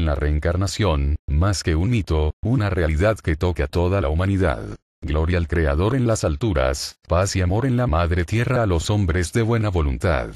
La reencarnación, más que un mito, una realidad que toca a toda la humanidad. Gloria al Creador en las alturas, paz y amor en la Madre Tierra a los hombres de buena voluntad.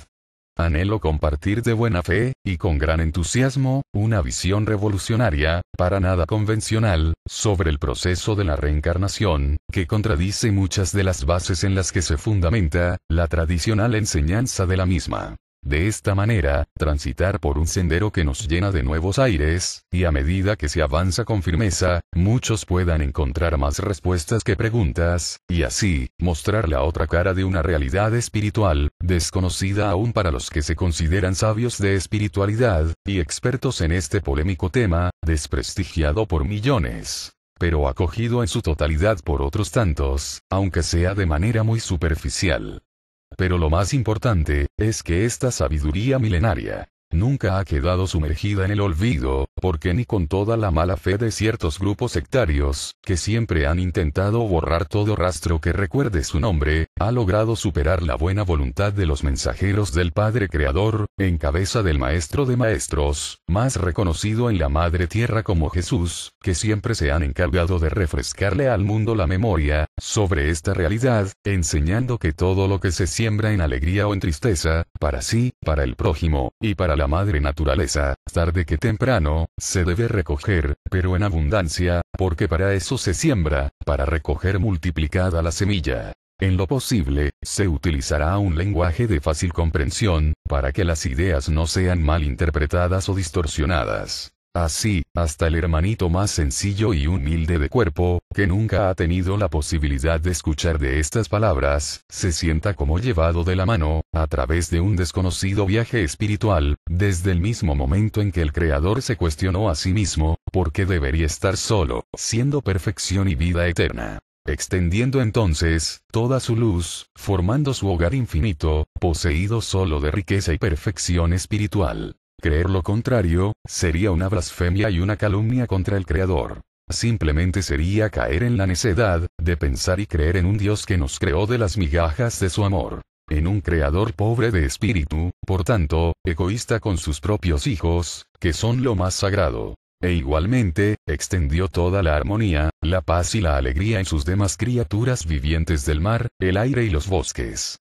Anhelo compartir de buena fe, y con gran entusiasmo, una visión revolucionaria, para nada convencional, sobre el proceso de la reencarnación, que contradice muchas de las bases en las que se fundamenta la tradicional enseñanza de la misma. De esta manera, transitar por un sendero que nos llena de nuevos aires, y a medida que se avanza con firmeza, muchos puedan encontrar más respuestas que preguntas, y así, mostrar la otra cara de una realidad espiritual, desconocida aún para los que se consideran sabios de espiritualidad, y expertos en este polémico tema, desprestigiado por millones, pero acogido en su totalidad por otros tantos, aunque sea de manera muy superficial. Pero lo más importante, es que esta sabiduría milenaria nunca ha quedado sumergida en el olvido, porque ni con toda la mala fe de ciertos grupos sectarios, que siempre han intentado borrar todo rastro que recuerde su nombre, ha logrado superar la buena voluntad de los mensajeros del Padre Creador, en cabeza del Maestro de Maestros, más reconocido en la Madre Tierra como Jesús, que siempre se han encargado de refrescarle al mundo la memoria sobre esta realidad, enseñando que todo lo que se siembra en alegría o en tristeza, para sí, para el prójimo, y para la madre naturaleza, tarde que temprano, se debe recoger, pero en abundancia, porque para eso se siembra, para recoger multiplicada la semilla. En lo posible, se utilizará un lenguaje de fácil comprensión, para que las ideas no sean mal interpretadas o distorsionadas. Así, hasta el hermanito más sencillo y humilde de cuerpo, que nunca ha tenido la posibilidad de escuchar de estas palabras, se sienta como llevado de la mano, a través de un desconocido viaje espiritual, desde el mismo momento en que el Creador se cuestionó a sí mismo, por qué debería estar solo, siendo perfección y vida eterna. Extendiendo entonces, toda su luz, formando su hogar infinito, poseído solo de riqueza y perfección espiritual. Creer lo contrario, sería una blasfemia y una calumnia contra el Creador. Simplemente sería caer en la necedad, de pensar y creer en un Dios que nos creó de las migajas de su amor. En un Creador pobre de espíritu, por tanto, egoísta con sus propios hijos, que son lo más sagrado. E igualmente, extendió toda la armonía, la paz y la alegría en sus demás criaturas vivientes del mar, el aire y los bosques.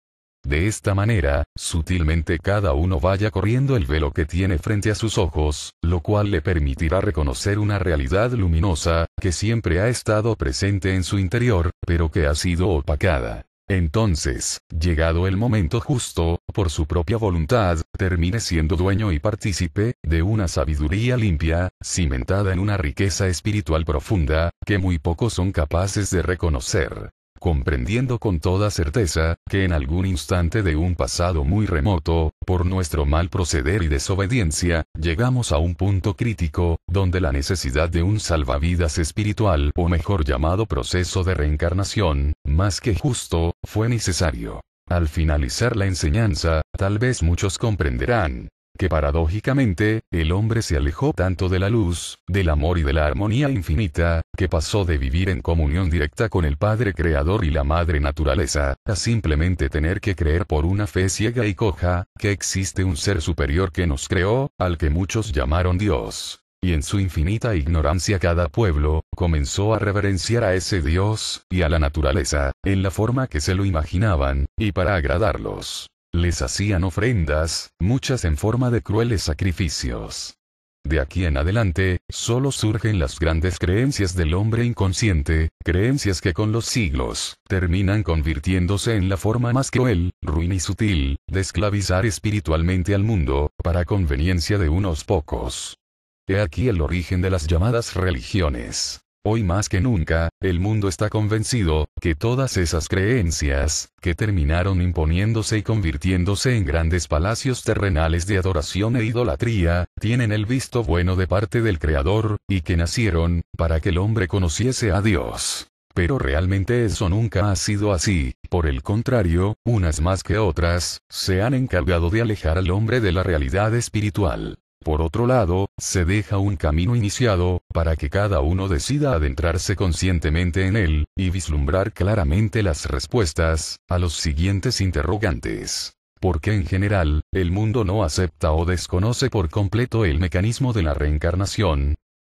De esta manera, sutilmente cada uno vaya corriendo el velo que tiene frente a sus ojos, lo cual le permitirá reconocer una realidad luminosa, que siempre ha estado presente en su interior, pero que ha sido opacada. Entonces, llegado el momento justo, por su propia voluntad, termine siendo dueño y partícipe de una sabiduría limpia, cimentada en una riqueza espiritual profunda, que muy pocos son capaces de reconocer. Comprendiendo con toda certeza, que en algún instante de un pasado muy remoto, por nuestro mal proceder y desobediencia, llegamos a un punto crítico, donde la necesidad de un salvavidas espiritual, o mejor llamado proceso de reencarnación, más que justo, fue necesario. Al finalizar la enseñanza, tal vez muchos comprenderán que paradójicamente, el hombre se alejó tanto de la luz, del amor y de la armonía infinita, que pasó de vivir en comunión directa con el Padre Creador y la Madre Naturaleza, a simplemente tener que creer por una fe ciega y coja, que existe un ser superior que nos creó, al que muchos llamaron Dios. Y en su infinita ignorancia cada pueblo, comenzó a reverenciar a ese Dios, y a la naturaleza, en la forma que se lo imaginaban, y para agradarlos les hacían ofrendas, muchas en forma de crueles sacrificios. De aquí en adelante, solo surgen las grandes creencias del hombre inconsciente, creencias que con los siglos, terminan convirtiéndose en la forma más cruel, ruin y sutil, de esclavizar espiritualmente al mundo, para conveniencia de unos pocos. He aquí el origen de las llamadas religiones. Hoy más que nunca, el mundo está convencido, que todas esas creencias, que terminaron imponiéndose y convirtiéndose en grandes palacios terrenales de adoración e idolatría, tienen el visto bueno de parte del Creador, y que nacieron, para que el hombre conociese a Dios. Pero realmente eso nunca ha sido así, por el contrario, unas más que otras, se han encargado de alejar al hombre de la realidad espiritual. Por otro lado, se deja un camino iniciado, para que cada uno decida adentrarse conscientemente en él, y vislumbrar claramente las respuestas a los siguientes interrogantes. Porque en general, el mundo no acepta o desconoce por completo el mecanismo de la reencarnación.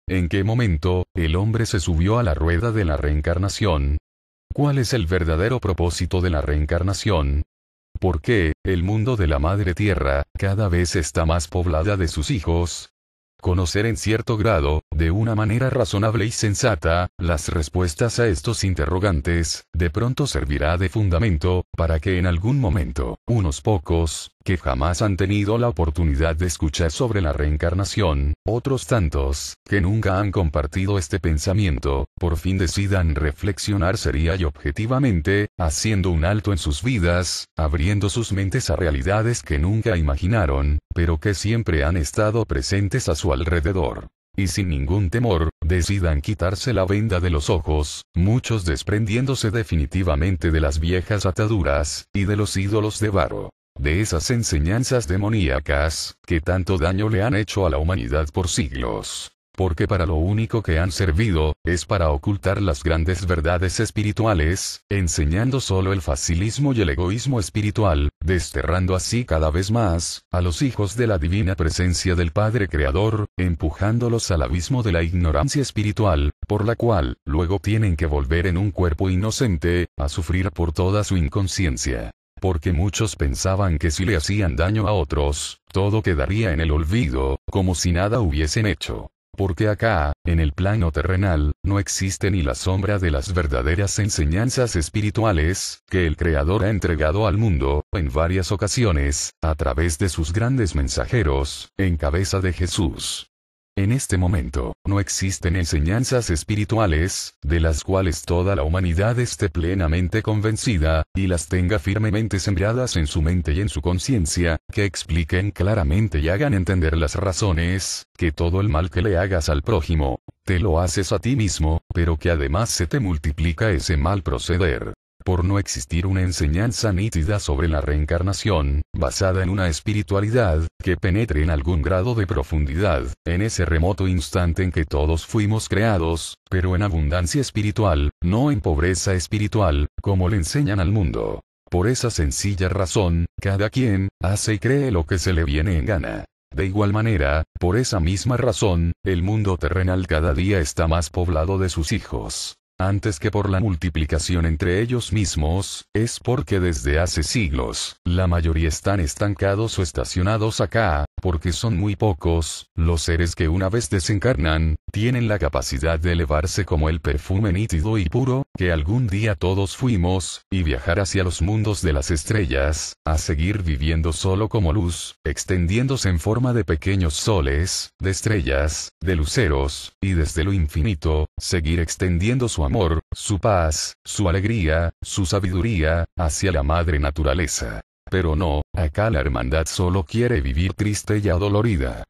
¿En qué momento, el hombre se subió a la rueda de la reencarnación? ¿Cuál es el verdadero propósito de la reencarnación? ¿Por qué, el mundo de la Madre Tierra, cada vez está más poblada de sus hijos? Conocer en cierto grado, de una manera razonable y sensata, las respuestas a estos interrogantes, de pronto servirá de fundamento, para que en algún momento, unos pocos, que jamás han tenido la oportunidad de escuchar sobre la reencarnación, otros tantos, que nunca han compartido este pensamiento, por fin decidan reflexionar seria y objetivamente, haciendo un alto en sus vidas, abriendo sus mentes a realidades que nunca imaginaron, pero que siempre han estado presentes a su alrededor. Y sin ningún temor, decidan quitarse la venda de los ojos, muchos desprendiéndose definitivamente de las viejas ataduras, y de los ídolos de barro. De esas enseñanzas demoníacas, que tanto daño le han hecho a la humanidad por siglos. Porque para lo único que han servido, es para ocultar las grandes verdades espirituales, enseñando solo el facilismo y el egoísmo espiritual, desterrando así cada vez más, a los hijos de la divina presencia del Padre Creador, empujándolos al abismo de la ignorancia espiritual, por la cual, luego tienen que volver en un cuerpo inocente, a sufrir por toda su inconsciencia. Porque muchos pensaban que si le hacían daño a otros, todo quedaría en el olvido, como si nada hubiesen hecho. Porque acá, en el plano terrenal, no existe ni la sombra de las verdaderas enseñanzas espirituales, que el Creador ha entregado al mundo, en varias ocasiones, a través de sus grandes mensajeros, en cabeza de Jesús. En este momento, no existen enseñanzas espirituales, de las cuales toda la humanidad esté plenamente convencida, y las tenga firmemente sembradas en su mente y en su conciencia, que expliquen claramente y hagan entender las razones, que todo el mal que le hagas al prójimo, te lo haces a ti mismo, pero que además se te multiplica ese mal proceder. Por no existir una enseñanza nítida sobre la reencarnación, basada en una espiritualidad, que penetre en algún grado de profundidad, en ese remoto instante en que todos fuimos creados, pero en abundancia espiritual, no en pobreza espiritual, como le enseñan al mundo. Por esa sencilla razón, cada quien, hace y cree lo que se le viene en gana. De igual manera, por esa misma razón, el mundo terrenal cada día está más poblado de sus hijos. Antes que por la multiplicación entre ellos mismos, es porque desde hace siglos, la mayoría están estancados o estacionados acá, porque son muy pocos, los seres que una vez desencarnan, tienen la capacidad de elevarse como el perfume nítido y puro, que algún día todos fuimos, y viajar hacia los mundos de las estrellas, a seguir viviendo solo como luz, extendiéndose en forma de pequeños soles, de estrellas, de luceros, y desde lo infinito, seguir extendiendo su amor, su paz, su alegría, su sabiduría, hacia la madre naturaleza. Pero no, acá la hermandad solo quiere vivir triste y adolorida.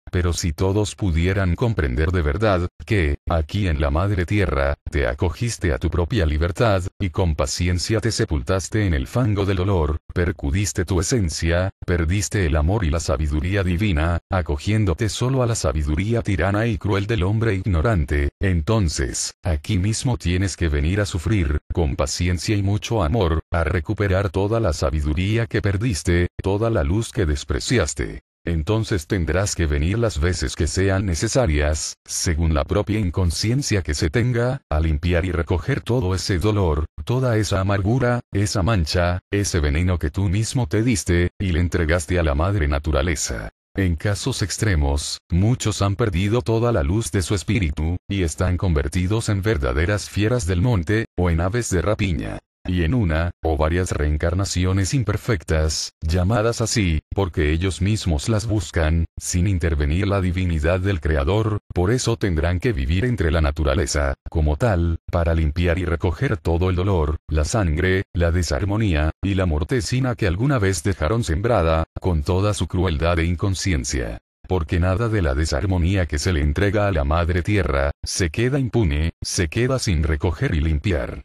Pero si todos pudieran comprender de verdad, que, aquí en la Madre Tierra, te acogiste a tu propia libertad, y con paciencia te sepultaste en el fango del dolor, percudiste tu esencia, perdiste el amor y la sabiduría divina, acogiéndote solo a la sabiduría tirana y cruel del hombre ignorante, entonces, aquí mismo tienes que venir a sufrir, con paciencia y mucho amor, a recuperar toda la sabiduría que perdiste, toda la luz que despreciaste. Entonces tendrás que venir las veces que sean necesarias, según la propia inconsciencia que se tenga, a limpiar y recoger todo ese dolor, toda esa amargura, esa mancha, ese veneno que tú mismo te diste, y le entregaste a la madre naturaleza. En casos extremos, muchos han perdido toda la luz de su espíritu, y están convertidos en verdaderas fieras del monte, o en aves de rapiña. Y en una, o varias reencarnaciones imperfectas, llamadas así, porque ellos mismos las buscan, sin intervenir la divinidad del Creador, por eso tendrán que vivir entre la naturaleza, como tal, para limpiar y recoger todo el dolor, la sangre, la desarmonía, y la mortecina que alguna vez dejaron sembrada, con toda su crueldad e inconsciencia. Porque nada de la desarmonía que se le entrega a la Madre Tierra, se queda impune, se queda sin recoger y limpiar.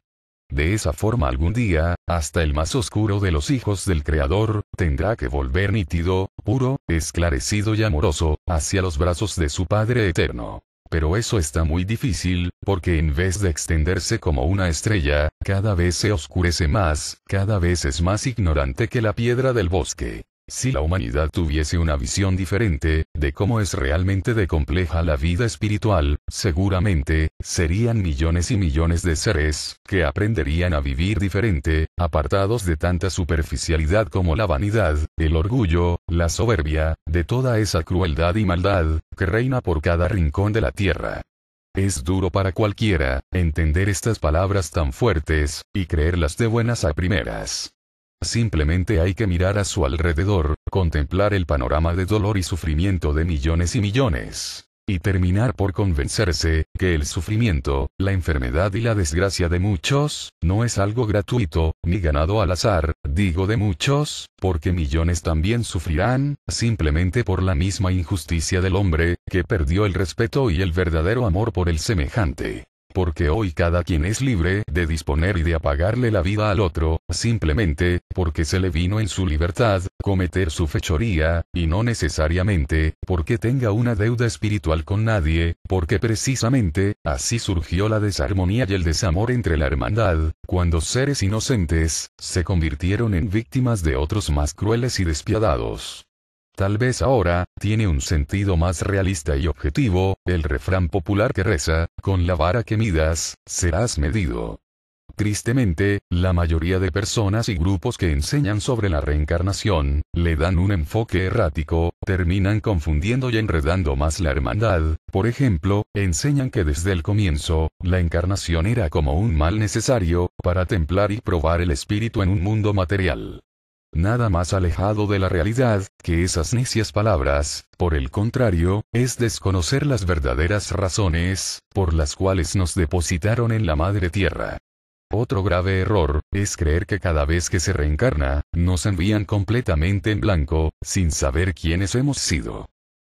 De esa forma algún día, hasta el más oscuro de los hijos del Creador, tendrá que volver nítido, puro, esclarecido y amoroso, hacia los brazos de su Padre Eterno. Pero eso está muy difícil, porque en vez de extenderse como una estrella, cada vez se oscurece más, cada vez es más ignorante que la piedra del bosque. Si la humanidad tuviese una visión diferente, de cómo es realmente de compleja la vida espiritual, seguramente, serían millones y millones de seres, que aprenderían a vivir diferente, apartados de tanta superficialidad como la vanidad, el orgullo, la soberbia, de toda esa crueldad y maldad, que reina por cada rincón de la tierra. Es duro para cualquiera, entender estas palabras tan fuertes, y creerlas de buenas a primeras. Simplemente hay que mirar a su alrededor, contemplar el panorama de dolor y sufrimiento de millones y millones, y terminar por convencerse, que el sufrimiento, la enfermedad y la desgracia de muchos, no es algo gratuito, ni ganado al azar, digo de muchos, porque millones también sufrirán, simplemente por la misma injusticia del hombre, que perdió el respeto y el verdadero amor por el semejante. Porque hoy cada quien es libre de disponer y de apagarle la vida al otro, simplemente, porque se le vino en su libertad, cometer su fechoría, y no necesariamente, porque tenga una deuda espiritual con nadie, porque precisamente, así surgió la desarmonía y el desamor entre la hermandad, cuando seres inocentes, se convirtieron en víctimas de otros más crueles y despiadados. Tal vez ahora, tiene un sentido más realista y objetivo, el refrán popular que reza, con la vara que midas, serás medido. Tristemente, la mayoría de personas y grupos que enseñan sobre la reencarnación, le dan un enfoque errático, terminan confundiendo y enredando más la hermandad. Por ejemplo, enseñan que desde el comienzo, la encarnación era como un mal necesario, para templar y probar el espíritu en un mundo material. Nada más alejado de la realidad, que esas necias palabras, por el contrario, es desconocer las verdaderas razones, por las cuales nos depositaron en la madre tierra. Otro grave error, es creer que cada vez que se reencarna, nos envían completamente en blanco, sin saber quiénes hemos sido.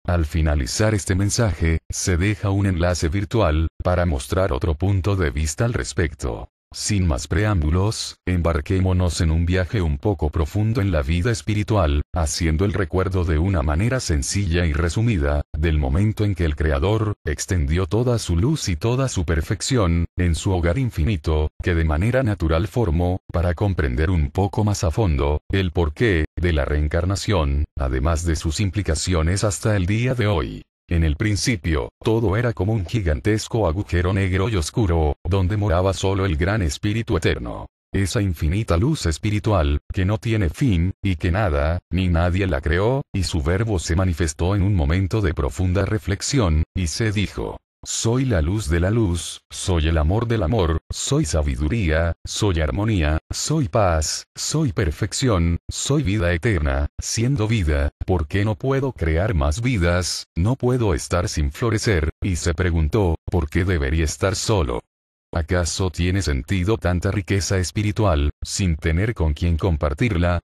Al finalizar este mensaje, se deja un enlace virtual, para mostrar otro punto de vista al respecto. Sin más preámbulos, embarquémonos en un viaje un poco profundo en la vida espiritual, haciendo el recuerdo de una manera sencilla y resumida, del momento en que el Creador, extendió toda su luz y toda su perfección, en su hogar infinito, que de manera natural formó, para comprender un poco más a fondo, el porqué, de la reencarnación, además de sus implicaciones hasta el día de hoy. En el principio, todo era como un gigantesco agujero negro y oscuro, donde moraba solo el gran Espíritu Eterno. Esa infinita luz espiritual, que no tiene fin, y que nada, ni nadie la creó, y su verbo se manifestó en un momento de profunda reflexión, y se dijo: soy la luz de la luz, soy el amor del amor, soy sabiduría, soy armonía, soy paz, soy perfección, soy vida eterna, siendo vida, ¿por qué no puedo crear más vidas? No puedo estar sin florecer, y se preguntó, ¿por qué debería estar solo? ¿Acaso tiene sentido tanta riqueza espiritual, sin tener con quien compartirla?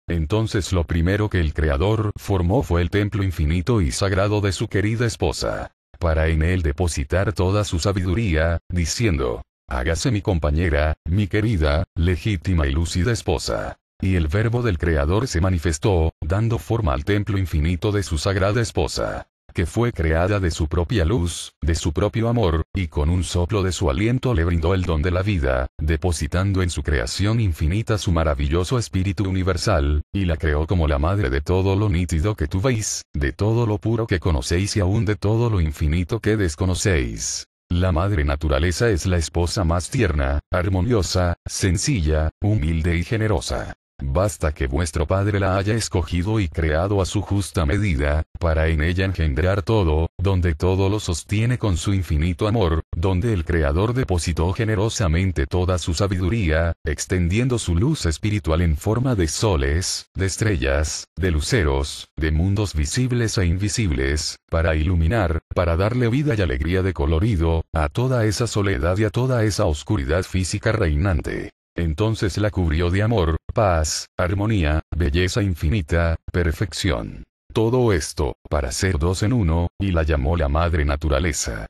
Entonces lo primero que el Creador formó fue el templo infinito y sagrado de su querida esposa, para en él depositar toda su sabiduría, diciendo: hágase mi compañera, mi querida, legítima y lúcida esposa. Y el verbo del Creador se manifestó, dando forma al templo infinito de su sagrada esposa, que fue creada de su propia luz, de su propio amor, y con un soplo de su aliento le brindó el don de la vida, depositando en su creación infinita su maravilloso espíritu universal, y la creó como la madre de todo lo nítido que tú veis, de todo lo puro que conocéis y aún de todo lo infinito que desconocéis. La madre naturaleza es la esposa más tierna, armoniosa, sencilla, humilde y generosa. Basta que vuestro Padre la haya escogido y creado a su justa medida, para en ella engendrar todo, donde todo lo sostiene con su infinito amor, donde el Creador depositó generosamente toda su sabiduría, extendiendo su luz espiritual en forma de soles, de estrellas, de luceros, de mundos visibles e invisibles, para iluminar, para darle vida y alegría de colorido, a toda esa soledad y a toda esa oscuridad física reinante. Entonces la cubrió de amor, paz, armonía, belleza infinita, perfección. Todo esto, para ser dos en uno, y la llamó la Madre Naturaleza.